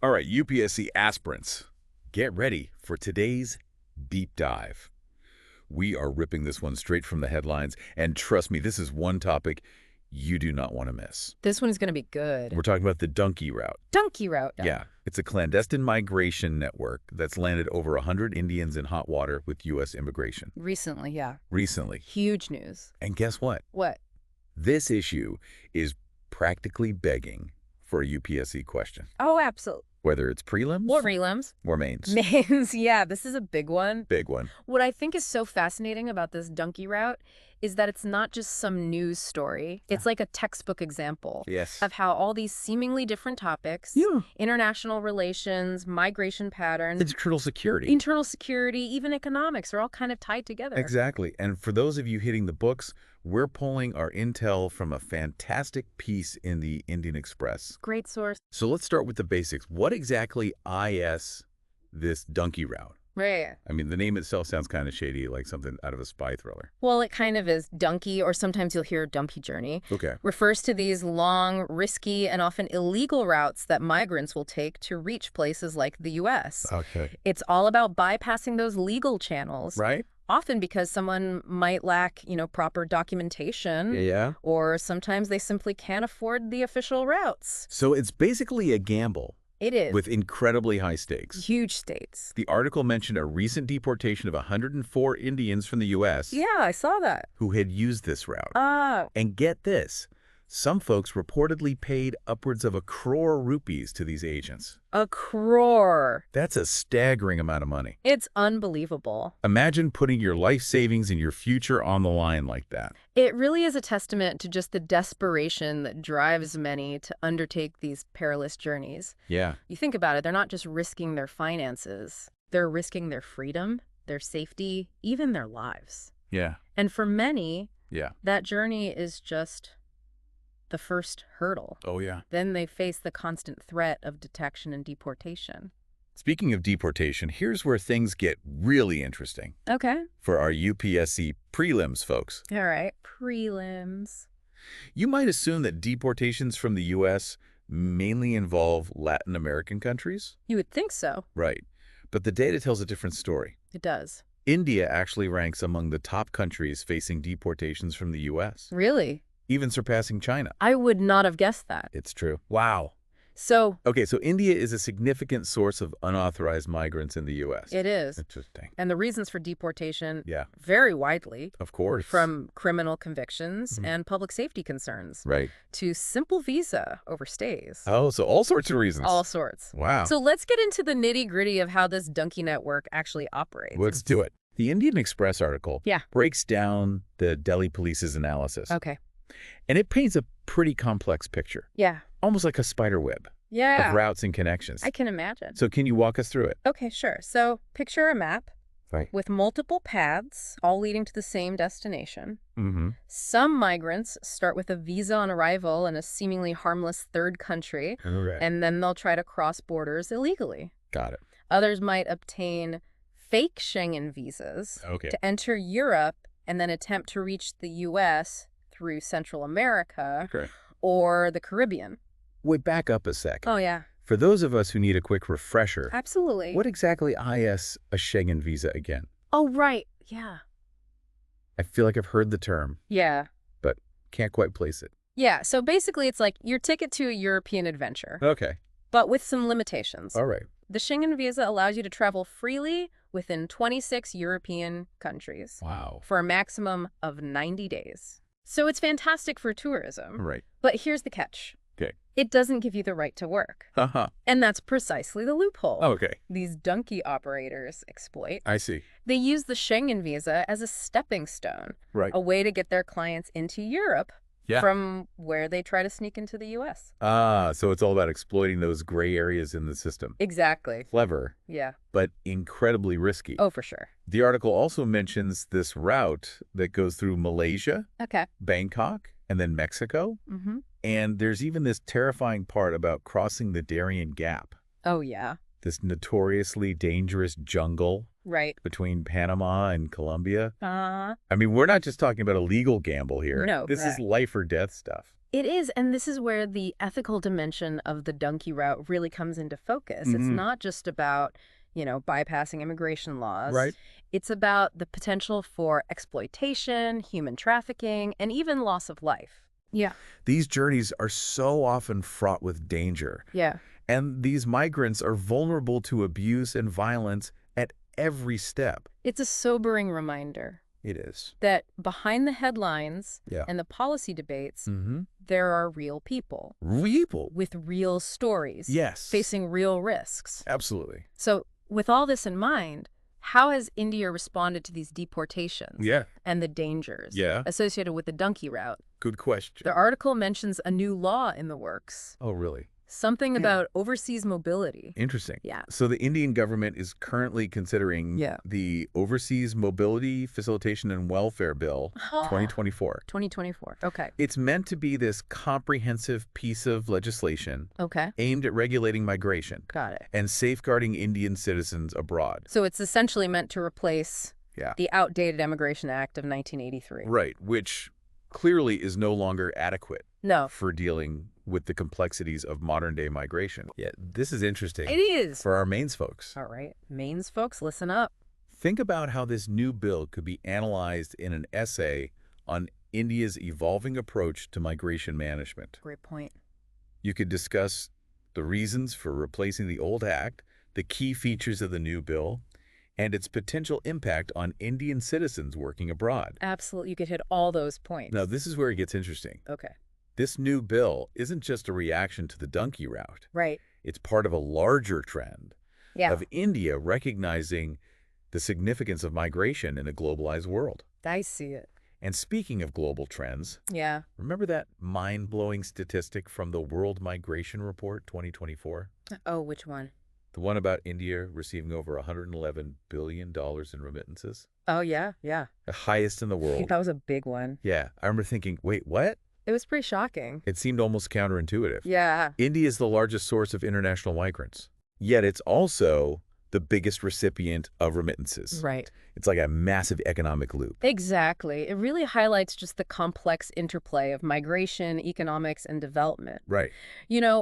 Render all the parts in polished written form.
All right, UPSC aspirants, get ready for today's deep dive. We are ripping this one straight from the headlines, and trust me, this is one topic you do not want to miss. This one's going to be good. We're talking about the Dunki Route. Dunki Route. Yeah, it's a clandestine migration network that's landed over 100 Indians in hot water with U.S. immigration. Recently, yeah. Recently. Huge news. And guess what? What? This issue is practically begging for a UPSC question. Oh, absolutely. Whether it's prelims Or prelims. or mains. Mains, yeah, this is a big one. Big one. What I think is so fascinating about this Dunki Route is that it's not just some news story. It's like a textbook example Yes. of how all these seemingly different topics, Yeah. international relations, migration patterns, Internal security. internal security, even economics are all kind of tied together. Exactly. And for those of you hitting the books, we're pulling our intel from a fantastic piece in the Indian Express. Great source. So let's start with the basics. What exactly is this Dunki Route? Right. I mean, the name itself sounds kind of shady, like something out of a spy thriller. Well, it kind of is. Dunki, or sometimes you'll hear Dumpy Journey, Okay. refers to these long, risky, and often illegal routes that migrants will take to reach places like the U.S. Okay. It's all about bypassing those legal channels, Right? often because someone might lack, proper documentation, Yeah. or sometimes they simply can't afford the official routes. So it's basically a gamble It is. with incredibly high stakes. Huge states. The article mentioned a recent deportation of 104 Indians from the U.S. Yeah, I saw that. who had used this route. Ah, And get this, some folks reportedly paid upwards of 1 crore rupees to these agents. 1 crore. That's a staggering amount of money. It's unbelievable. Imagine putting your life savings and your future on the line like that. It really is a testament to just the desperation that drives many to undertake these perilous journeys. Yeah. You think about it, they're not just risking their finances. They're risking their freedom, their safety, even their lives. Yeah. And for many, Yeah. that journey is just the first hurdle. Oh, yeah. Then they face the constant threat of detection and deportation. Speaking of deportation, here's where things get really interesting Okay. for our UPSC prelims folks. All right. Prelims. You might assume that deportations from the U.S. mainly involve Latin American countries. You would think so. Right. But the data tells a different story. It does. India actually ranks among the top countries facing deportations from the U.S., Really? even surpassing China. I would not have guessed that. It's true. Wow. So Okay, so India is a significant source of unauthorized migrants in the U.S. it is. Interesting. And the reasons for deportation Yeah, vary widely, of course. from criminal convictions Mhm. and public safety concerns Right. to simple visa overstays. Oh, so all sorts of reasons. All sorts. Wow. So let's get into the nitty-gritty of how this Dunki network actually operates. Let's do it. The Indian Express article Yeah. breaks down the Delhi police's analysis. Okay. And it paints a pretty complex picture, Yeah. almost like a spider web Yeah. of routes and connections. I can imagine. So can you walk us through it? Okay, sure. So picture a map Right. with multiple paths, all leading to the same destination. Mm-hmm. Some migrants start with a visa on arrival in a seemingly harmless third country, Okay. and then they'll try to cross borders illegally. Got it. Others might obtain fake Schengen visas Okay. to enter Europe and then attempt to reach the U.S. through Central America Okay. or the Caribbean. Wait, back up a sec. Oh, yeah. For those of us who need a quick refresher, Absolutely. what exactly is a Schengen visa again? Oh, right. Yeah. I feel like I've heard the term, Yeah. but can't quite place it. Yeah. So basically, it's like your ticket to a European adventure, Okay. but with some limitations. All right. The Schengen visa allows you to travel freely within 26 European countries Wow. for a maximum of 90 days. So it's fantastic for tourism. Right. But here's the catch. Okay. It doesn't give you the right to work. Haha. And that's precisely the loophole Okay. these Dunki operators exploit. I see. They use the Schengen visa as a stepping stone, Right. a way to get their clients into Europe Yeah. from where they try to sneak into the U.S. So it's all about exploiting those gray areas in the system. Exactly. Clever, Yeah. but incredibly risky. Oh, for sure. The article also mentions this route that goes through Malaysia, Okay. Bangkok, and then Mexico. Mm-hmm. And there's even this terrifying part about crossing the Darien Gap, Oh, yeah. this notoriously dangerous jungle Right. between Panama and Colombia. Uh, I mean, we're not just talking about a legal gamble here. No, This is correct. life or death stuff. It is, and this is where the ethical dimension of the Dunki Route really comes into focus. It's not just about, bypassing immigration laws. Right. It's about the potential for exploitation, human trafficking, and even loss of life. Yeah. These journeys are so often fraught with danger. Yeah. And these migrants are vulnerable to abuse and violence at every step. It's a sobering reminder It is. that behind the headlines Yeah. and the policy debates, Mm-hmm. there are real people People. with real stories, Yes. facing real risks. Absolutely. So with all this in mind, how has India responded to these deportations Yeah. and the dangers Yeah. associated with the Dunki Route? Good question. The article mentions a new law in the works, Oh, really? something about overseas mobility. Interesting. Yeah. So the Indian government is currently considering the Overseas Mobility Facilitation and Welfare Bill 2024. 2024. Okay. It's meant to be this comprehensive piece of legislation Okay. aimed at regulating migration Got it. and safeguarding Indian citizens abroad. So it's essentially meant to replace Yeah. the outdated Immigration Act of 1983. Right, which clearly is no longer adequate No. for dealing with the complexities of modern-day migration. Yeah, this is interesting. It is. For our Maine's folks. All right. Maine's folks, listen up. Think about how this new bill could be analyzed in an essay on India's evolving approach to migration management. Great point. You could discuss the reasons for replacing the old act, the key features of the new bill, and its potential impact on Indian citizens working abroad. Absolutely. You could hit all those points. Now, this is where it gets interesting. Okay. This new bill isn't just a reaction to the Dunki Route. Right. It's part of a larger trend of India recognizing the significance of migration in a globalized world. I see it. And speaking of global trends, Yeah. remember that mind-blowing statistic from the World Migration Report 2024? Oh, which one? The one about India receiving over $111 billion in remittances? Oh, yeah. Yeah. The highest in the world. That was a big one. Yeah, I remember thinking, wait, what? It was pretty shocking. It seemed almost counterintuitive. Yeah. India is the largest source of international migrants, yet it's also the biggest recipient of remittances. Right. It's like a massive economic loop. Exactly. It really highlights just the complex interplay of migration, economics, and development. Right.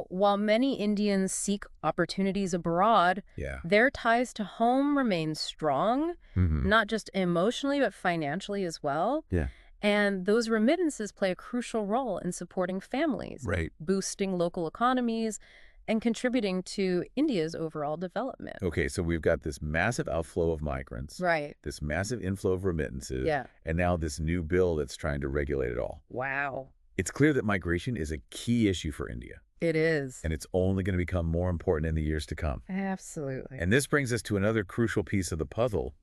While many Indians seek opportunities abroad, Yeah. their ties to home remain strong, Mm-hmm. not just emotionally, but financially as well. Yeah. And those remittances play a crucial role in supporting families, Right. boosting local economies, and contributing to India's overall development. Okay, so we've got this massive outflow of migrants, Right. this massive inflow of remittances, Yeah. and now this new bill that's trying to regulate it all. Wow. It's clear that migration is a key issue for India, It is. and it's only going to become more important in the years to come. Absolutely. And this brings us to another crucial piece of the puzzle,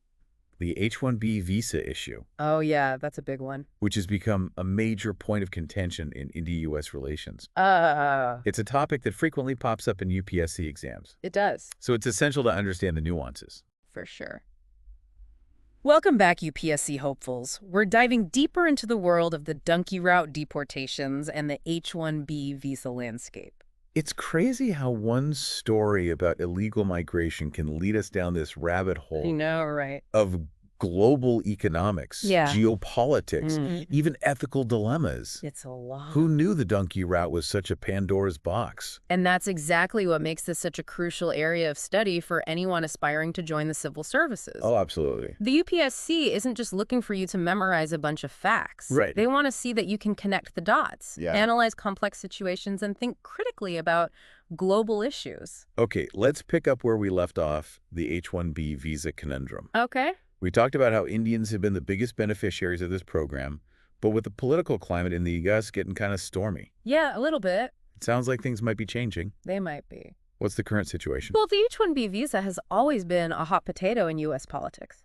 the H-1B visa issue, Oh, yeah, that's a big one. which has become a major point of contention in India-U.S. relations. It's a topic that frequently pops up in UPSC exams, It does, so it's essential to understand the nuances. for sure. Welcome back, UPSC hopefuls. We're diving deeper into the world of the Dunki Route deportations and the H-1B visa landscape. It's crazy how one story about illegal migration can lead us down this rabbit hole You know, right? of global economics, Yeah. geopolitics, Mhm. even ethical dilemmas. It's a lot. Who knew the Dunki Route was such a Pandora's box? And that's exactly what makes this such a crucial area of study for anyone aspiring to join the civil services. Oh, absolutely. The UPSC isn't just looking for you to memorize a bunch of facts. Right. They want to see that you can connect the dots, Yeah. analyze complex situations, and think critically about global issues. Okay, let's pick up where we left off, the H-1B visa conundrum. Okay. We talked about how Indians have been the biggest beneficiaries of this program, but with the political climate in the U.S. getting kind of stormy, Yeah, a little bit. it sounds like things might be changing. They might be. What's the current situation? Well, the H-1B visa has always been a hot potato in U.S. politics.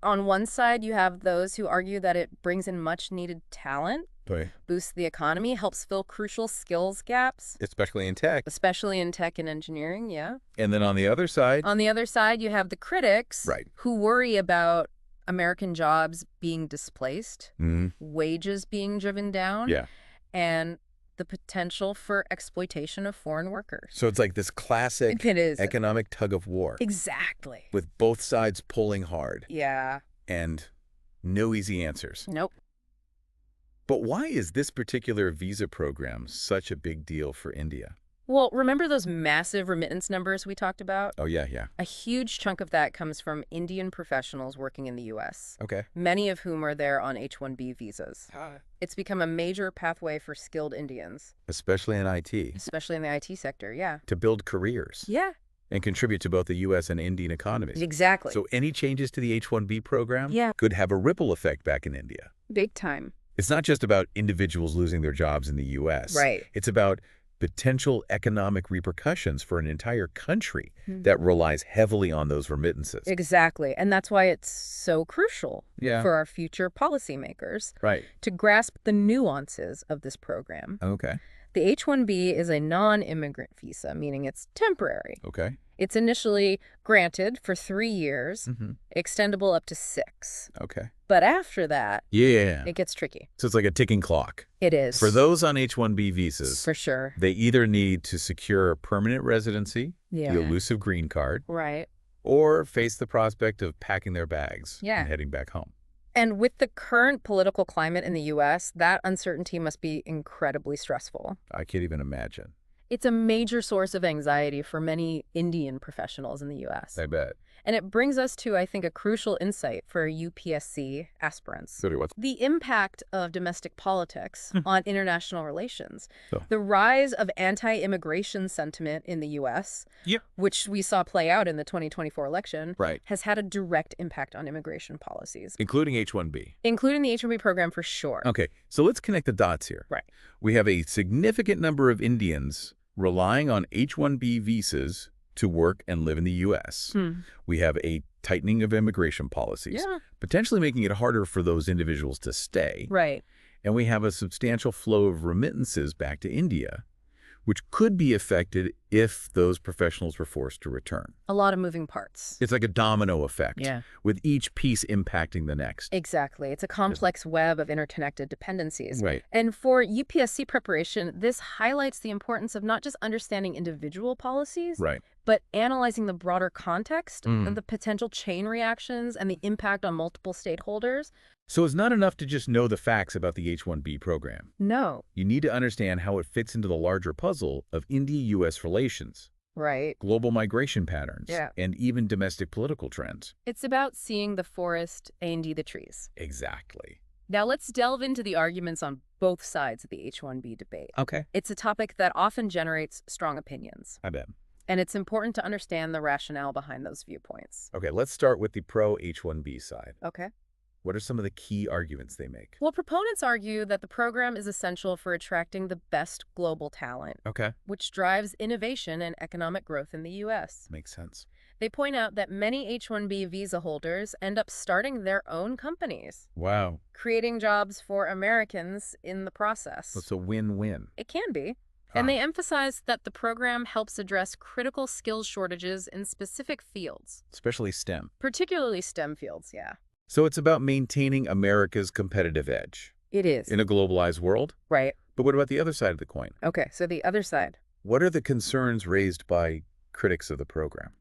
On one side, you have those who argue that it brings in much-needed talent, Right. boosts the economy, helps fill crucial skills gaps, Especially in tech. especially in tech and engineering, yeah. And then on the other side, On the other side, you have the critics Right. who worry about American jobs being displaced, Mhm. wages being driven down, Yeah. and the potential for exploitation of foreign workers. So it's like this classic It is. economic tug of war Exactly. with both sides pulling hard Yeah. and no easy answers. Nope. But why is this particular visa program such a big deal for India? Well, remember those massive remittance numbers we talked about? Oh, yeah, yeah. A huge chunk of that comes from Indian professionals working in the U.S., Okay. many of whom are there on H-1B visas. Hi. It's become a major pathway for skilled Indians, Especially in IT, especially in the IT sector, yeah. to build careers Yeah, and contribute to both the U.S. and Indian economies. exactly. So any changes to the H-1B program Yeah. could have a ripple effect back in India. Big time. It's not just about individuals losing their jobs in the U.S. Right. It's about potential economic repercussions for an entire country that relies heavily on those remittances. Exactly. And that's why it's so crucial Yeah. for our future policymakers Right. to grasp the nuances of this program. Okay. The H-1B is a non-immigrant visa, meaning it's temporary. Okay. It's initially granted for 3 years, extendable up to 6. Okay. But after that, Yeah. it gets tricky. So it's like a ticking clock. It is. For those on H-1B visas, For sure. they either need to secure permanent residency, Yeah. the elusive green card, Right. or face the prospect of packing their bags Yeah. and heading back home. And with the current political climate in the U.S., that uncertainty must be incredibly stressful. I can't even imagine. It's a major source of anxiety for many Indian professionals in the U.S. I bet. And it brings us to, I think, a crucial insight for UPSC aspirants. So what's The impact of domestic politics on international relations. So- The rise of anti-immigration sentiment in the U.S., Yep. which we saw play out in the 2024 election, Right. has had a direct impact on immigration policies, Including H-1B. including the H-1B program for sure. Okay, so let's connect the dots here. Right. We have a significant number of Indians relying on H-1B visas to work and live in the U.S. We have a tightening of immigration policies, Yeah. potentially making it harder for those individuals to stay. Right. And we have a substantial flow of remittances back to India, which could be affected if those professionals were forced to return. A lot of moving parts. It's like a domino effect, Yeah. with each piece impacting the next. Exactly. It's a complex web of interconnected dependencies. Right. And for UPSC preparation, this highlights the importance of not just understanding individual policies, Right. but analyzing the broader context and the potential chain reactions and the impact on multiple stakeholders. So it's not enough to just know the facts about the H-1B program. No. You need to understand how it fits into the larger puzzle of India-U.S. relations, Right. global migration patterns, Yeah. and even domestic political trends. It's about seeing the forest and the trees. Exactly. Now let's delve into the arguments on both sides of the H-1B debate. Okay. It's a topic that often generates strong opinions, I bet. and it's important to understand the rationale behind those viewpoints. Okay, let's start with the pro-H-1B side. Okay. What are some of the key arguments they make? Well, proponents argue that the program is essential for attracting the best global talent, Okay. which drives innovation and economic growth in the U.S. Makes sense. They point out that many H-1B visa holders end up starting their own companies, Wow. creating jobs for Americans in the process. That's a win-win. It can be. And they emphasize that the program helps address critical skills shortages in specific fields, Especially STEM. particularly STEM fields, yeah. So it's about maintaining America's competitive edge It is. in a globalized world. Right. But what about the other side of the coin? Okay, so the other side. What are the concerns raised by critics of the program?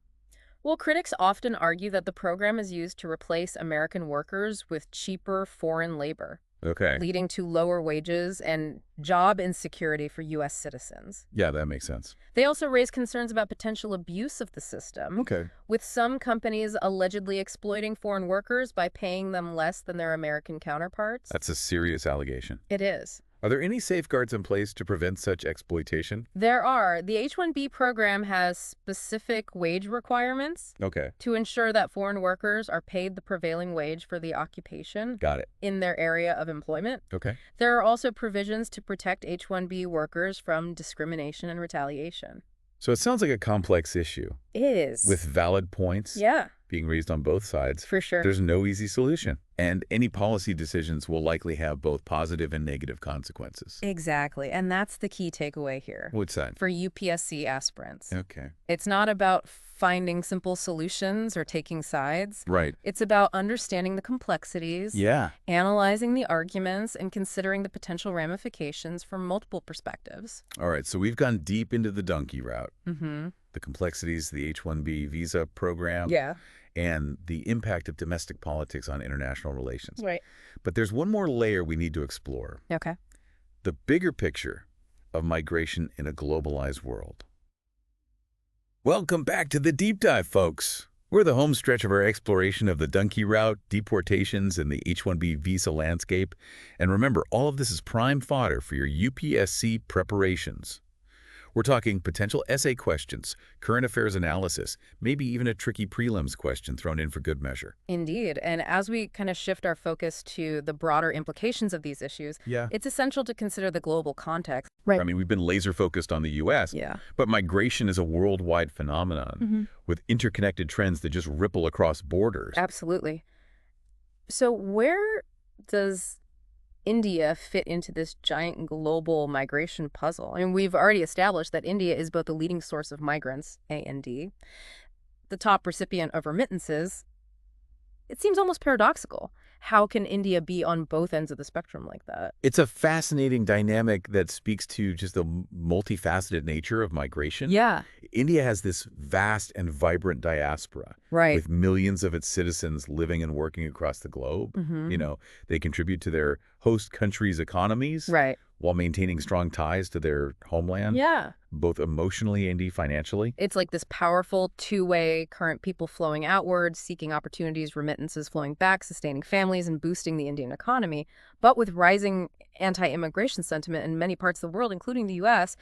Well, critics often argue that the program is used to replace American workers with cheaper foreign labor, Okay. leading to lower wages and job insecurity for U.S. citizens. Yeah, that makes sense. They also raise concerns about potential abuse of the system, Okay. with some companies allegedly exploiting foreign workers by paying them less than their American counterparts. That's a serious allegation. It is. Are there any safeguards in place to prevent such exploitation? There are. The H-1B program has specific wage requirements Okay. to ensure that foreign workers are paid the prevailing wage for the occupation Got it. in their area of employment. Okay. There are also provisions to protect H-1B workers from discrimination and retaliation. So it sounds like a complex issue It is. with valid points Yeah, being raised on both sides. for sure. There's no easy solution, and any policy decisions will likely have both positive and negative consequences. Exactly. And that's the key takeaway here What's that? for UPSC aspirants. Okay. It's not about finding simple solutions or taking sides. Right. It's about understanding the complexities, Yeah. analyzing the arguments, and considering the potential ramifications from multiple perspectives. All right, so we've gone deep into the Dunki Route. Mm-hmm. the complexities of the H-1B visa program, Yeah. and the impact of domestic politics on international relations. Right. But there's one more layer we need to explore. Okay. The bigger picture of migration in a globalized world. Welcome back to the Deep Dive, folks. We're the home stretch of our exploration of the Dunki Route, deportations, and the H-1B visa landscape. And remember, all of this is prime fodder for your UPSC preparations. We're talking potential essay questions, current affairs analysis, maybe even a tricky prelims question thrown in for good measure. Indeed. And as we kind of shift our focus to the broader implications of these issues, Yeah. it's essential to consider the global context. I mean, we've been laser focused on the U.S., Yeah. but migration is a worldwide phenomenon with interconnected trends that just ripple across borders. Absolutely. So where does India fit into this giant global migration puzzle? And we've already established that India is both the leading source of migrants, A&D, the top recipient of remittances. It seems almost paradoxical. How can India be on both ends of the spectrum like that? It's a fascinating dynamic that speaks to just the multifaceted nature of migration. Yeah. India has this vast and vibrant diaspora Right. with millions of its citizens living and working across the globe. You know, they contribute to their host countries' economies Right. while maintaining strong ties to their homeland, Yeah. both emotionally and financially. It's like this powerful two-way current, people flowing outwards, seeking opportunities, remittances flowing back, sustaining families, and boosting the Indian economy. But with rising anti-immigration sentiment in many parts of the world, including the U.S.,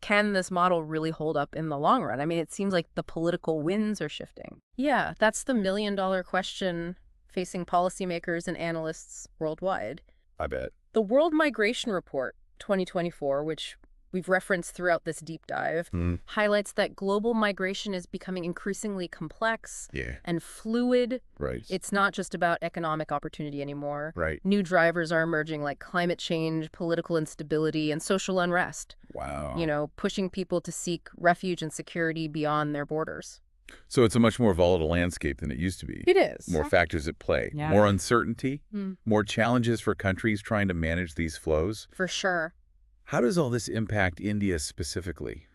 can this model really hold up in the long run? I mean, it seems like the political winds are shifting. Yeah, that's the million-dollar question facing policymakers and analysts worldwide. I bet. The World Migration Report 2024, which we've referenced throughout this deep dive, highlights that global migration is becoming increasingly complex and fluid. Right. It's not just about economic opportunity anymore. Right. New drivers are emerging like climate change, political instability, and social unrest. Wow. You know, pushing people to seek refuge and security beyond their borders. So it's a much more volatile landscape than it used to be. It is. More factors at play. Yeah. More uncertainty. More challenges for countries trying to manage these flows. For sure. How does all this impact India specifically?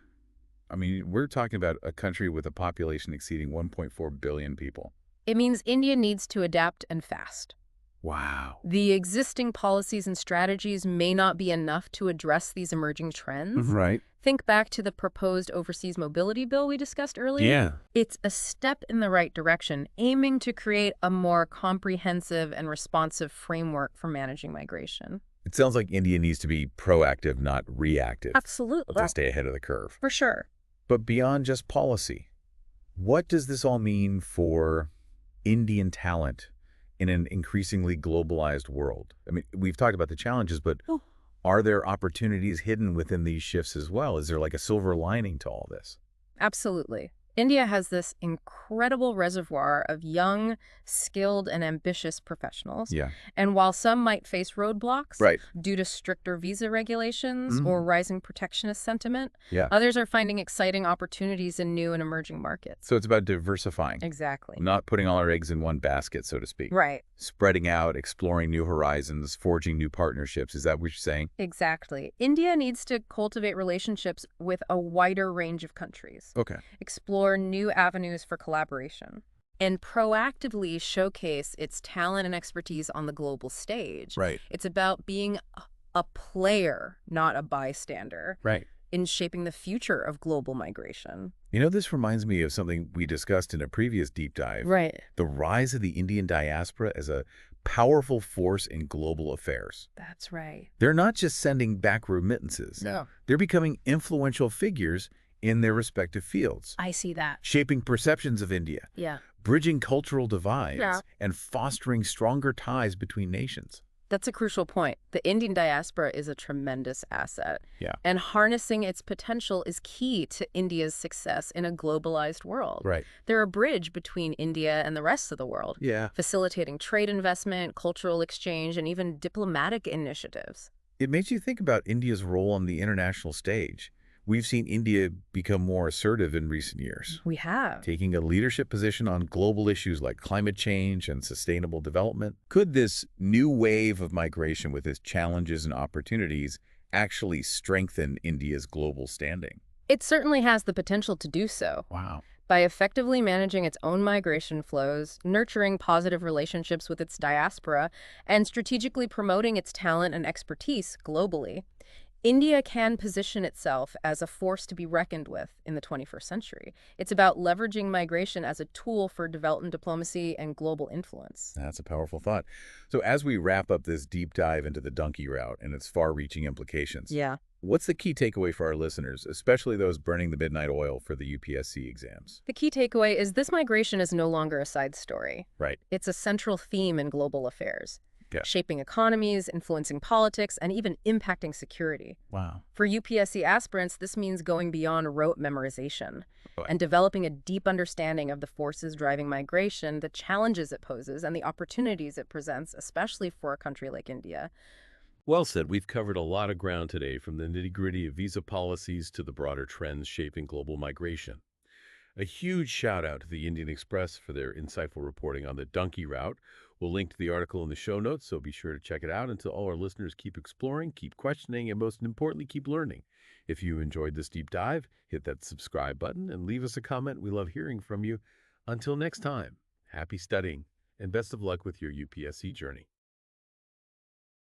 I mean, we're talking about a country with a population exceeding 1.4 billion people. It means India needs to adapt and fast. Wow. The existing policies and strategies may not be enough to address these emerging trends. Right. Think back to the proposed overseas mobility bill we discussed earlier. Yeah. It's a step in the right direction, aiming to create a more comprehensive and responsive framework for managing migration. It sounds like India needs to be proactive, not reactive. Absolutely. To stay ahead of the curve. For sure. But beyond just policy, what does this all mean for Indian talent in an increasingly globalized world? I mean, we've talked about the challenges, but are there opportunities hidden within these shifts as well? Is there like a silver lining to all this? Absolutely. India has this incredible reservoir of young, skilled, and ambitious professionals. Yeah. And while some might face roadblocks Right. due to stricter visa regulations or rising protectionist sentiment, Yeah. others are finding exciting opportunities in new and emerging markets. So it's about diversifying, Exactly. not putting all our eggs in one basket, so to speak. Right. Spreading out, exploring new horizons, forging new partnerships. Is that what you're saying? Exactly. India needs to cultivate relationships with a wider range of countries, Okay. explore new avenues for collaboration, and proactively showcase its talent and expertise on the global stage. Right. It's about being a player, not a bystander, Right. in shaping the future of global migration. You know, this reminds me of something we discussed in a previous deep dive. Right. The rise of the Indian diaspora as a powerful force in global affairs. That's right. They're not just sending back remittances. No. They're becoming influential figures in their respective fields, I see that. shaping perceptions of India, Yeah. bridging cultural divides, Yeah. and fostering stronger ties between nations. That's a crucial point. The Indian diaspora is a tremendous asset. Yeah. And harnessing its potential is key to India's success in a globalized world. Right. They're a bridge between India and the rest of the world, Yeah. facilitating trade investment, cultural exchange, and even diplomatic initiatives. It makes you think about India's role on the international stage. We've seen India become more assertive in recent years, We have. taking a leadership position on global issues like climate change and sustainable development. Could this new wave of migration with its challenges and opportunities actually strengthen India's global standing? It certainly has the potential to do so. Wow. By effectively managing its own migration flows, nurturing positive relationships with its diaspora, and strategically promoting its talent and expertise globally, India can position itself as a force to be reckoned with in the 21st century. It's about leveraging migration as a tool for development diplomacy and global influence. That's a powerful thought. So as we wrap up this deep dive into the Dunki Route and its far-reaching implications, Yeah. what's the key takeaway for our listeners, especially those burning the midnight oil for the UPSC exams? The key takeaway is this migration is no longer a side story. Right. It's a central theme in global affairs, Yeah. shaping economies, influencing politics, and even impacting security. Wow. For UPSC aspirants, this means going beyond rote memorization Boy. and developing a deep understanding of the forces driving migration, the challenges it poses, and the opportunities it presents, especially for a country like India. Well said. We've covered a lot of ground today, from the nitty-gritty of visa policies to the broader trends shaping global migration. A huge shout out to the Indian Express for their insightful reporting on the Dunki Route. We'll link to the article in the show notes, so be sure to check it out. And to all our listeners, keep exploring, keep questioning, and most importantly, keep learning. If you enjoyed this deep dive, hit that subscribe button and leave us a comment. We love hearing from you. Until next time, happy studying and best of luck with your UPSC journey.